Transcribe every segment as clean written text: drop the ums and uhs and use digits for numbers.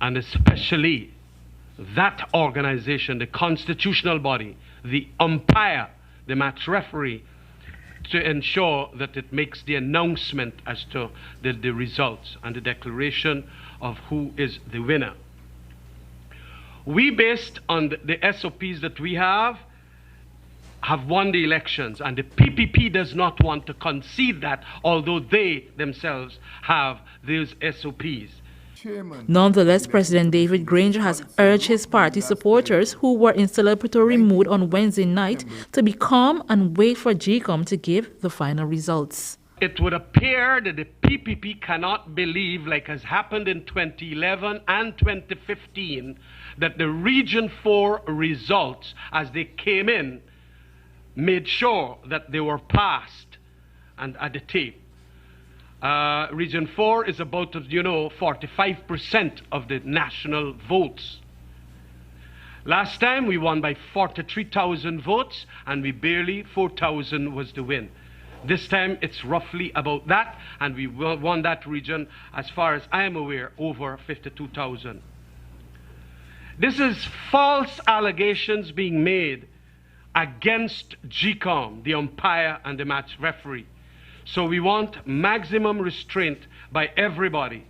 and especially that organization, the constitutional body, the umpire, the match referee, to ensure that it makes the announcement as to the results and the declaration of who is the winner. We, based on the SOPs that we have won the elections, and the PPP does not want to concede that, although they themselves have those SOPs. Nonetheless, President David Granger has urged his party supporters who were in celebratory mood on Wednesday night to be calm and wait for GCOM to give the final results. It would appear that the PPP cannot believe, like has happened in 2011 and 2015, that the Region 4 results, as they came in, made sure that they were passed and at the tape. Region 4 is about, 45% of the national votes. Last time we won by 43,000 votes, and we barely 4,000 was the win. This time it's roughly about that, and we won that region, as far as I am aware, over 52,000. This is false allegations being made against GCOM, the umpire and the match referee. So we want maximum restraint by everybody.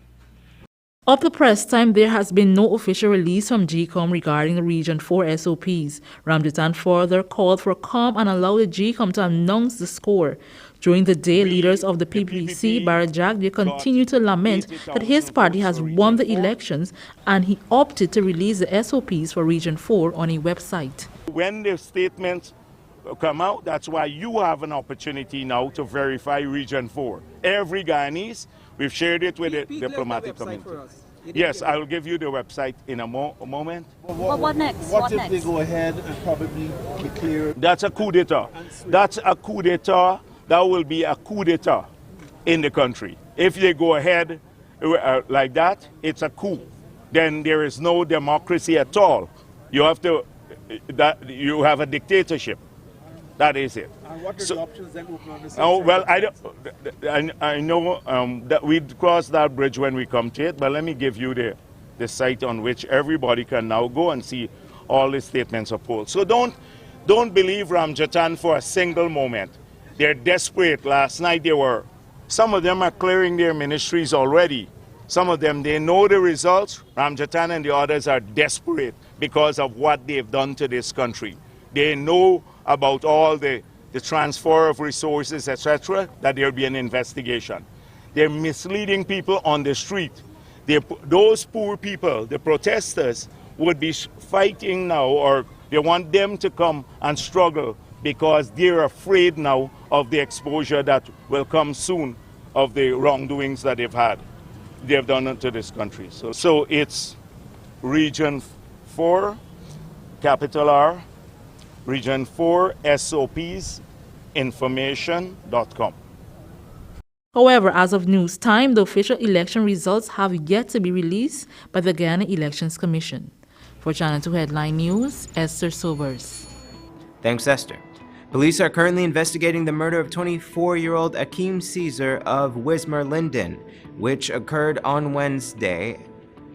Up to press time, there has been no official release from GCOM regarding the Region 4 SOPs. Ramjatan further called for calm and allowed the GCOM to announce the score. During the day, leaders of the PPC, Barajagde, continue to lament that his party has won the elections, and he opted to release the SOPs for Region 4 on a website. When the statements come out, that's why you have an opportunity now to verify Region 4. Every Guyanese, we've shared it with the diplomatic community. Yes, I will give you the website in a moment. What next? What if they go ahead and probably declare? That's a coup d'etat. That's a coup d'etat. That will be a coup d'etat in the country. If they go ahead like that, it's a coup. Then there is no democracy at all. You have you have a dictatorship. That is it. And what are the options then open on this? Oh, well, I know that we'd cross that bridge when we come to it, but let me give you the site on which everybody can now go and see all the statements of polls. So don't believe Ramjatan for a single moment. They're desperate. Last night some of them are clearing their ministries already. Some of them, they know the results. Ramjatan and the others are desperate because of what they've done to this country. They know about all the transfer of resources, etc., that there will be an investigation. They're misleading people on the street. Those poor people, the protesters, would be fighting now, or they want them to come and struggle because they're afraid now of the exposure that will come soon of the wrongdoings that they've done to this country. So it's Region 4, capital R, Region 4 SOPs information.com. However, as of news time, the official election results have yet to be released by the Guyana Elections Commission. For Channel 2 Headline News, Esther Sobers. Thanks, Esther. Police are currently investigating the murder of 24-year-old Akeem Caesar of Wismar, Linden, which occurred on Wednesday,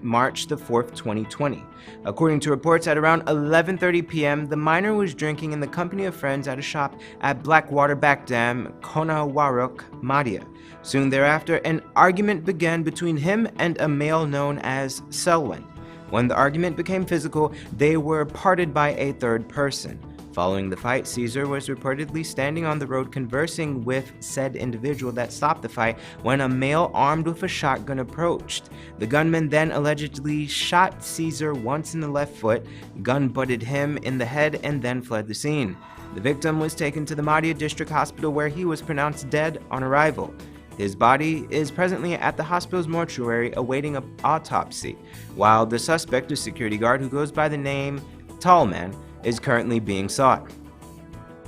March the 4th, 2020. According to reports, at around 11:30 p.m., the minor was drinking in the company of friends at a shop at Blackwater Back Dam, Konawaruk, Madhya. Soon thereafter, an argument began between him and a male known as Selwyn. When the argument became physical, they were parted by a third person. Following the fight, Caesar was reportedly standing on the road conversing with said individual that stopped the fight when a male armed with a shotgun approached. The gunman then allegedly shot Caesar once in the left foot, gun butted him in the head, and then fled the scene. The victim was taken to the Madhya District Hospital where he was pronounced dead on arrival. His body is presently at the hospital's mortuary awaiting an autopsy, while the suspect, a security guard who goes by the name Tallman, is currently being sought.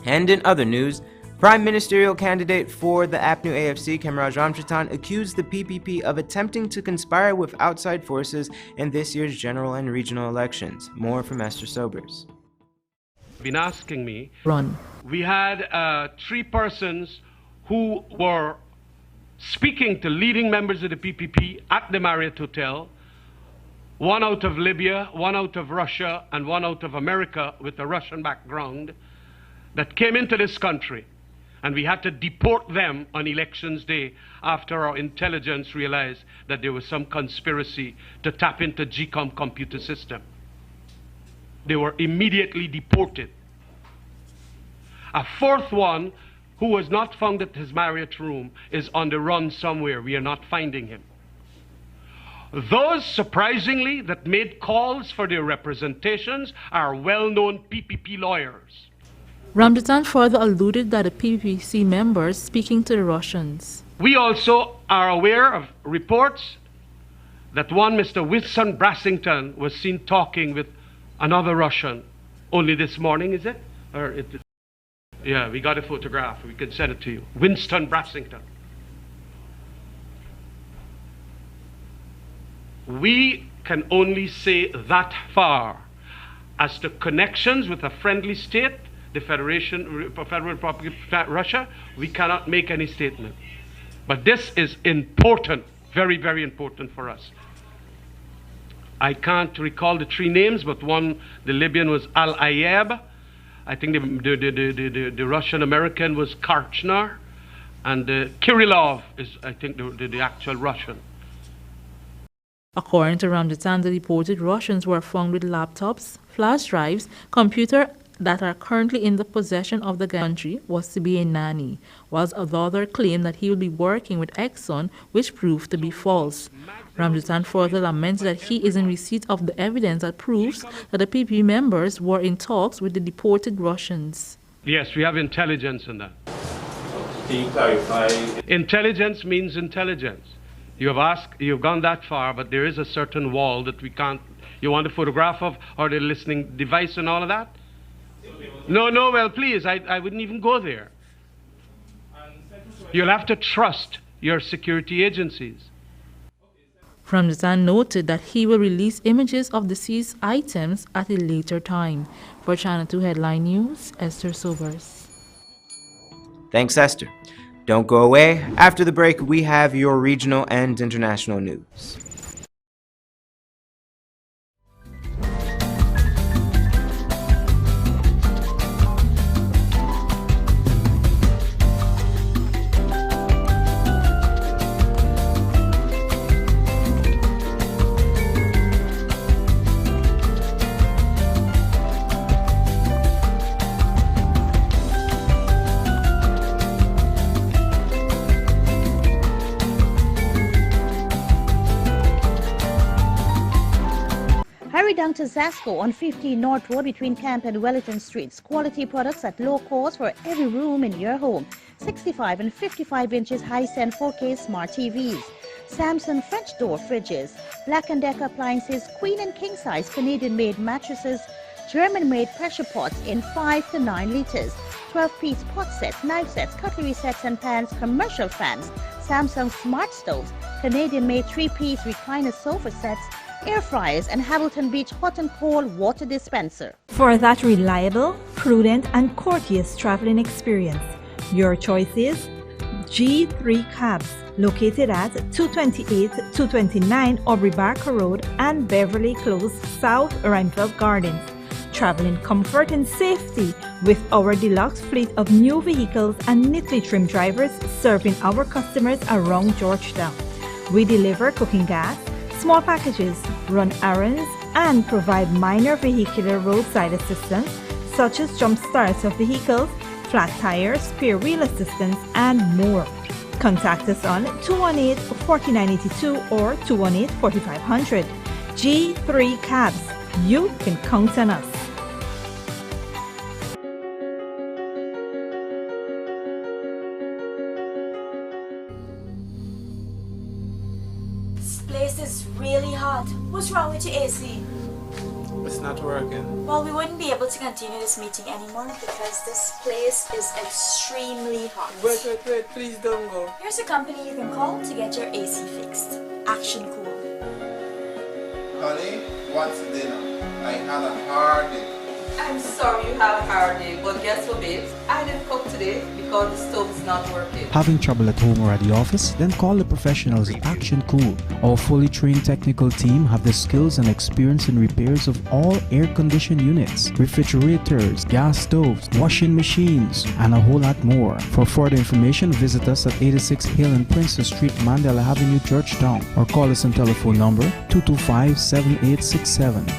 And in other news, Prime Ministerial candidate for the APNU+AFC, Kemraj Ramjatan, accused the PPP of attempting to conspire with outside forces in this year's general and regional elections. More from Esther Sobers. Been asking me. Run. We had 3 persons who were speaking to leading members of the PPP at the Marriott Hotel one out of Libya, one out of Russia, and one out of America with a Russian background that came into this country. And we had to deport them on elections day after our intelligence realized that there was some conspiracy to tap into GCOM computer system. They were immediately deported. A fourth one, who was not found at his Marriott room, is on the run somewhere. We are not finding him. Those, surprisingly, that made calls for their representations are well-known PPP lawyers. Ramjatan further alluded that the PPC members speaking to the Russians. We also are aware of reports that one Mr. Wilson Brassington was seen talking with another Russian only this morning, is it? Yeah, we got a photograph. We can send it to you. Winston Brassington. We can only say that far. As to connections with a friendly state, the Federal Republic of Russia, we cannot make any statement. But this is important, very, very important for us. I can't recall the three names, but one, the Libyan was Al-Ayab. I think the Russian-American was Karchner. And Kirillov is, I think, the actual Russian. According to Ramjatan, the deported Russians were found with laptops, flash drives, computers that are currently in the possession of the country was to be a nanny, whilst another claimed that he would be working with Exxon, which proved to be false. Ramjatan further laments that he is in receipt of the evidence that proves that the PP members were in talks with the deported Russians. Yes, we have intelligence in that. Can you clarify? Intelligence means intelligence. You've gone that far, but there is a certain wall that we can't. You want a photograph of, or the listening device and all of that? No, well, please, I wouldn't even go there. You'll have to trust your security agencies. Ramjatan noted that he will release images of the seized items at a later time. For Channel 2 Headline News, Esther Sobers. Thanks, Esther. Don't go away. After the break, we have your regional and international news. Hurry down to Zasco on 15 North Road between Camp and Wellington Streets. Quality products at low cost for every room in your home. 65 and 55 inches Hisense 4K smart TVs. Samsung French door fridges. Black & Decker appliances, queen and king size Canadian-made mattresses. German-made pressure pots in 5 to 9 liters. 12-piece pot sets, knife sets, cutlery sets and pans, commercial fans. Samsung smart stoves. Canadian-made 3-piece recliner sofa sets. Air fryers and Hamilton Beach hot and cold water dispenser. For that reliable, prudent and courteous traveling experience, your choice is G3 Cabs, located at 228-229 Aubrey Barker Road and Beverly Close, South Reinfeld Gardens. Travel in comfort and safety with our deluxe fleet of new vehicles and neatly trimmed drivers serving our customers around Georgetown. We deliver cooking gas, small packages, run errands, and provide minor vehicular roadside assistance such as jump starts of vehicles, flat tires, spare wheel assistance, and more. Contact us on 218-4982 or 218-4500. G3 Cabs. You can count on us. This place is really hot. What's wrong with your AC? It's not working. Well, we wouldn't be able to continue this meeting anymore because this place is extremely hot. Wait, please don't go. Here's a company you can call to get your AC fixed. Action Cool. Honey, what's dinner? I had a hard day. I'm sorry you have a hard day, but guess what, babes? I didn't cook today because the stove is not working. Having trouble at home or at the office? Then call the professionals at Action Cool. Our fully trained technical team have the skills and experience in repairs of all air-conditioned units, refrigerators, gas stoves, washing machines, and a whole lot more. For further information, visit us at 86 Hill and Princess Street, Mandela Avenue, Georgetown, or call us on telephone number 225-7867.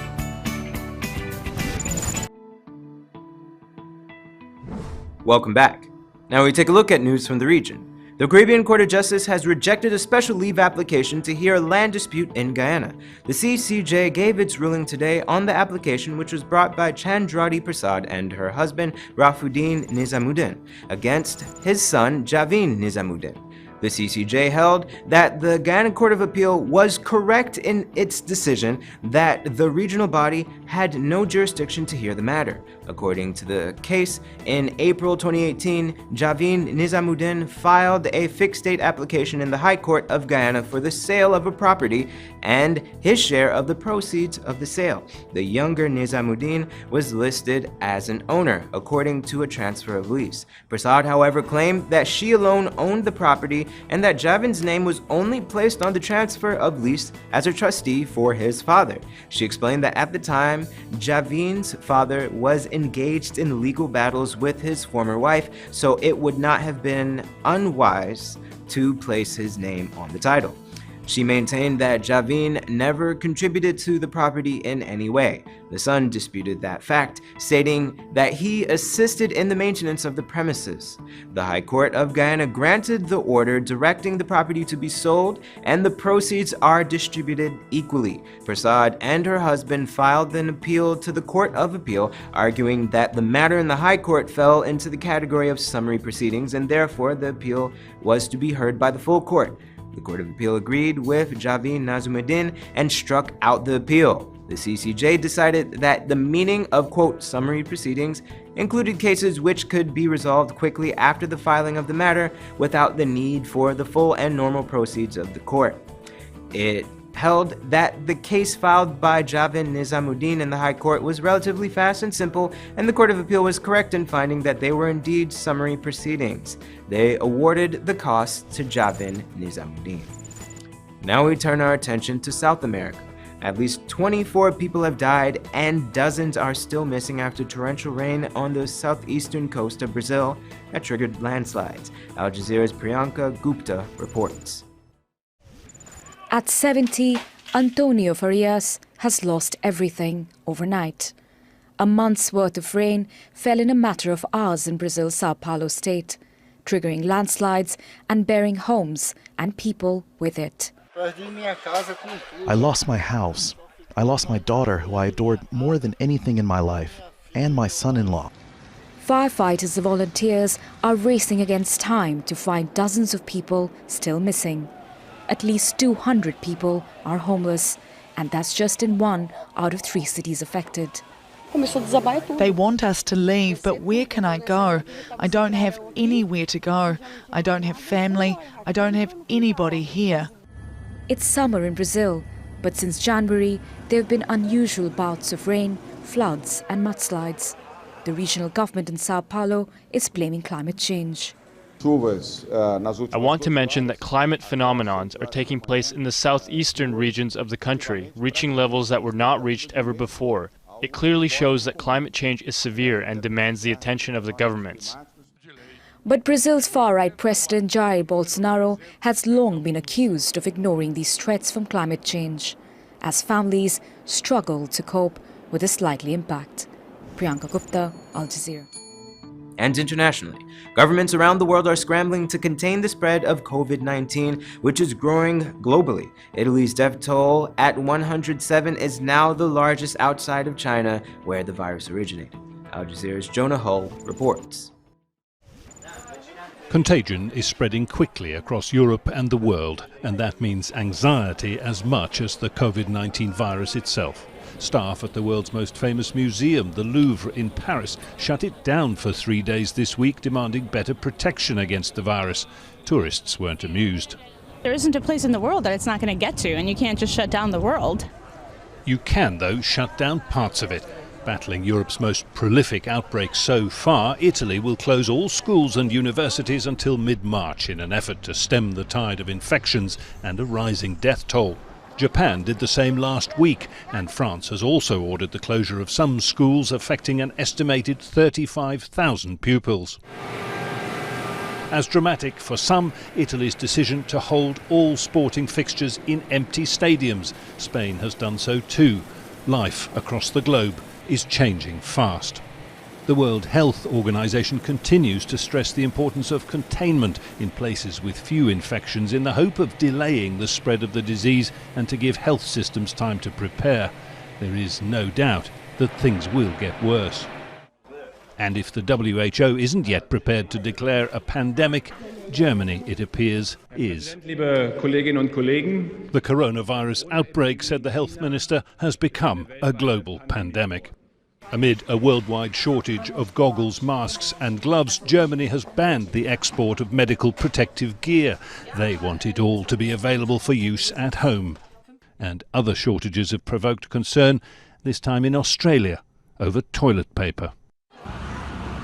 Welcome back. Now we take a look at news from the region. The Caribbean Court of Justice has rejected a special leave application to hear a land dispute in Guyana. The CCJ gave its ruling today on the application, which was brought by Chandrati Prasad and her husband Rafuddin Nizamuddin against his son Javin Nizamuddin. The CCJ held that the Guyana Court of Appeal was correct in its decision that the regional body had no jurisdiction to hear the matter. According to the case, in April 2018, Javin Nizamuddin filed a fixed date application in the High Court of Guyana for the sale of a property and his share of the proceeds of the sale. The younger Nizamuddin was listed as an owner, according to a transfer of lease. Prasad, however, claimed that she alone owned the property and that Javin's name was only placed on the transfer of lease as a trustee for his father. She explained that at the time, Javin's father was engaged in legal battles with his former wife, so it would not have been unwise to place his name on the title. She maintained that Javin never contributed to the property in any way. The son disputed that fact, stating that he assisted in the maintenance of the premises. The High Court of Guyana granted the order directing the property to be sold, and the proceeds are distributed equally. Prasad and her husband filed an appeal to the Court of Appeal, arguing that the matter in the High Court fell into the category of summary proceedings, and therefore the appeal was to be heard by the full court. The Court of Appeal agreed with Javin Nizamuddin and struck out the appeal. The CCJ decided that the meaning of, quote, summary proceedings included cases which could be resolved quickly after the filing of the matter without the need for the full and normal proceeds of the court. It held that the case filed by Javin Nizamuddin in the High Court was relatively fast and simple, and the Court of Appeal was correct in finding that they were indeed summary proceedings. They awarded the costs to Javin Nizamuddin. Now we turn our attention to South America. At least 24 people have died and dozens are still missing after torrential rain on the southeastern coast of Brazil that triggered landslides. Al Jazeera's Priyanka Gupta reports. At 70, Antonio Farias has lost everything overnight. A month's worth of rain fell in a matter of hours in Brazil's Sao Paulo state, triggering landslides and bearing homes and people with it. I lost my house. I lost my daughter, who I adored more than anything in my life, and my son-in-law. Firefighters and volunteers are racing against time to find dozens of people still missing. At least 200 people are homeless, and that's just in 1 out of 3 cities affected. They want us to leave, but where can I go? I don't have anywhere to go. I don't have family. I don't have anybody here. It's summer in Brazil, but since January, there have been unusual bouts of rain, floods and mudslides. The regional government in Sao Paulo is blaming climate change. I want to mention that climate phenomenons are taking place in the southeastern regions of the country, reaching levels that were not reached ever before. It clearly shows that climate change is severe and demands the attention of the governments. But Brazil's far-right president Jair Bolsonaro has long been accused of ignoring these threats from climate change, as families struggle to cope with this likely impact. Priyanka Gupta, Al Jazeera. And internationally, governments around the world are scrambling to contain the spread of COVID-19, which is growing globally. Italy's death toll at 107 is now the largest outside of China, where the virus originated. Al Jazeera's Jonah Hull reports. Contagion is spreading quickly across Europe and the world, and that means anxiety as much as the COVID-19 virus itself. Staff at the world's most famous museum, the Louvre in Paris, shut it down for 3 days this week, demanding better protection against the virus. Tourists weren't amused. There isn't a place in the world that it's not going to get to, and you can't just shut down the world. You can, though, shut down parts of it. Battling Europe's most prolific outbreak so far, Italy will close all schools and universities until mid-March in an effort to stem the tide of infections and a rising death toll. Japan did the same last week, and France has also ordered the closure of some schools, affecting an estimated 35,000 pupils. As dramatic for some, Italy's decision to hold all sporting fixtures in empty stadiums. Spain has done so too. Life across the globe is changing fast. The World Health Organization continues to stress the importance of containment in places with few infections in the hope of delaying the spread of the disease and to give health systems time to prepare. There is no doubt that things will get worse. And if the WHO isn't yet prepared to declare a pandemic, Germany, it appears, is. The coronavirus outbreak, said the health minister, has become a global pandemic. Amid a worldwide shortage of goggles, masks and gloves, Germany has banned the export of medical protective gear. They want it all to be available for use at home. And other shortages have provoked concern, this time in Australia, over toilet paper.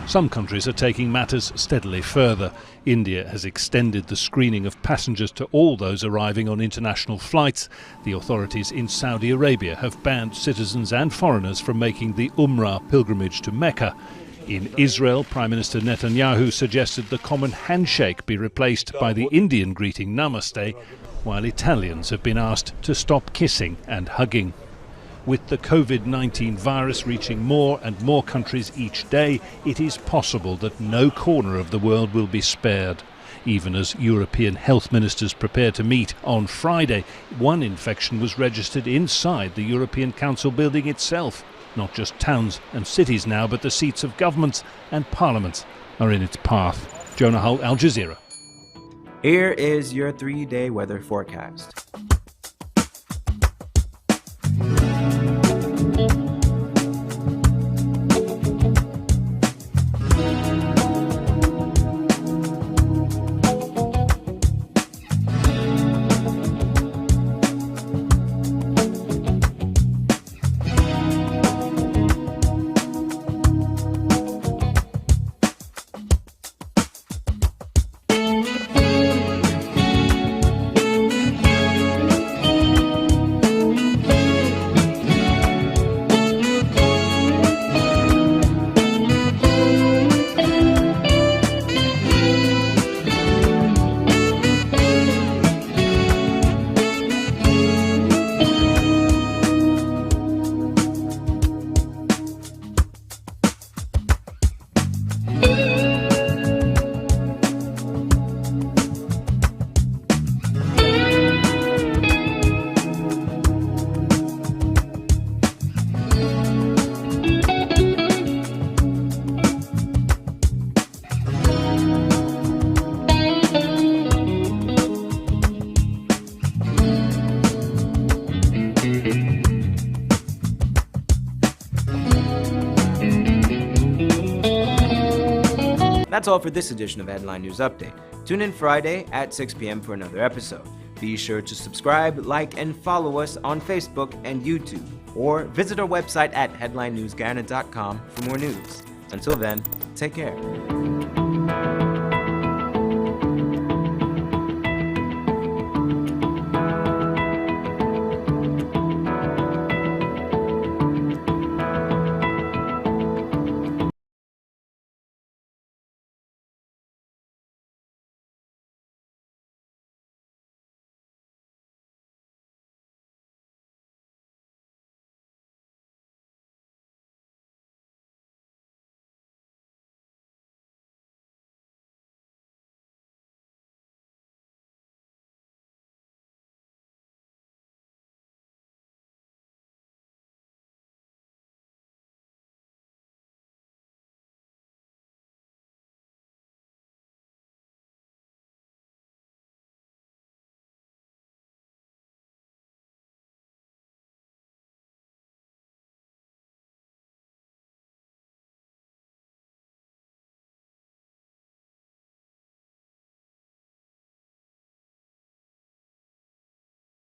Some countries are taking matters steadily further. India has extended the screening of passengers to all those arriving on international flights. The authorities in Saudi Arabia have banned citizens and foreigners from making the Umrah pilgrimage to Mecca. In Israel, Prime Minister Netanyahu suggested the common handshake be replaced by the Indian greeting Namaste, while Italians have been asked to stop kissing and hugging. With the COVID-19 virus reaching more and more countries each day, it is possible that no corner of the world will be spared. Even as European health ministers prepare to meet on Friday, one infection was registered inside the European Council building itself. Not just towns and cities now, but the seats of governments and parliaments are in its path. Jonah Hull, Al Jazeera. Here is your 3-day weather forecast. That's all for this edition of Headline News Update. Tune in Friday at 6 p.m. for another episode. Be sure to subscribe, like, and follow us on Facebook and YouTube, or visit our website at headlinenewsguyana.com for more news. Until then, take care.